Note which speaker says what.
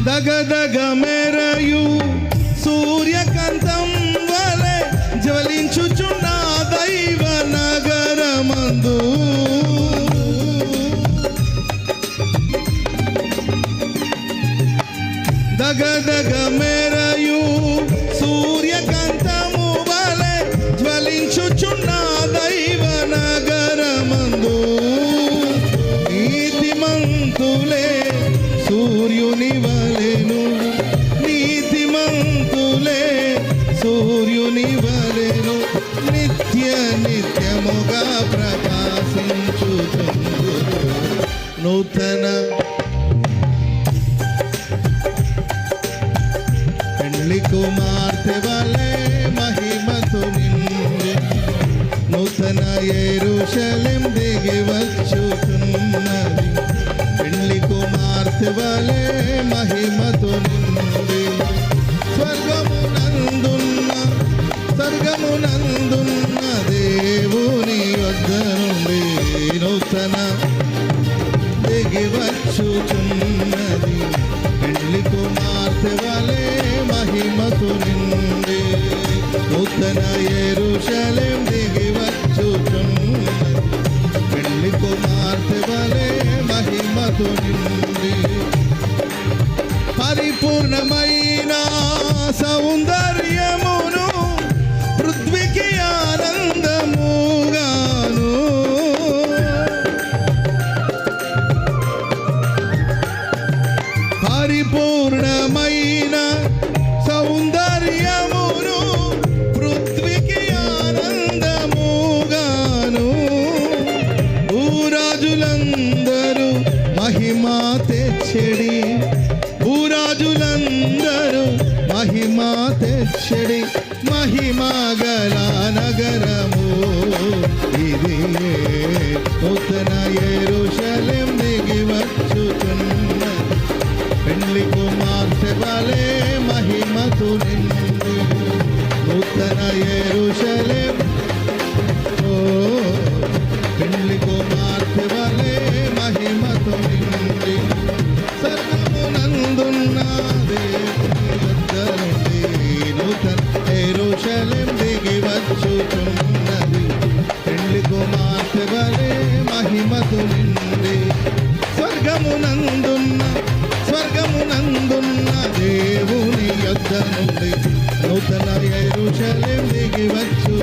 Speaker 1: దగదగ మెరయు సూర్యకాంతం వలె జ్వలించుచున్న దైవ నగరమందు దగదగ మెరయు సూర్యకాంతము వలె జ్వలించుచున్న దైవ నగరమందు నీతిమంతులే సూర్యుని వలెను నీతిమంతులే సూర్యుని వలెను నిత్య నిత్యముగా ప్రకాశించుచుందురు నూతన పెళ్లి కుమార్తె వలె మహిమతో నిండి నూతన యెరూషలేము దిగి వచ్చుచున్నది పెళ్లి కుమార్తె వలె మహిమతో నిండి స్వర్గమునందున్న దేవుని వద్ద నుండి నూతన దిగి వచ్చుచున్నది పెళ్లి కుమార్తె వలె మహిమతో నిండి నూతన యెరూషలేము దిగి వచ్చుచున్నది పెళ్లి కుమార్తె వలె మహిమతో నిండి పరిపూర్ణమైన సౌందర్యమును పృథ్వీకి ఆనందముగాను పరిపూర్ణమైన సౌందర్యమును పృథ్వీకి ఆనందముగాను భూరాజులందరూ మహిమా తెచ్చడి భూరాజులందరూ మహిమా తెచ్చడి మహిమా గల నగరము ఇది నూతన యెరూషలేము దిగి వచ్చుచున్నది పెళ్లి కుమార్తె వలె మహిమతో నిండి నూతన యెరూషలేము పెళ్లి కుమార్తె వలె మహిమతో నిండి స్వర్గమునందున్న దేవుని వద్ద నుండి నూతన యెరూషలేము దిగి వచ్చుచున్నది పెళ్లి కుమార్తె వలె మహిమతో నిండి స్వర్గమునందున్న దేవుని యొద్ద నుండి నూతన యెరూషలేము దిగి వచ్చు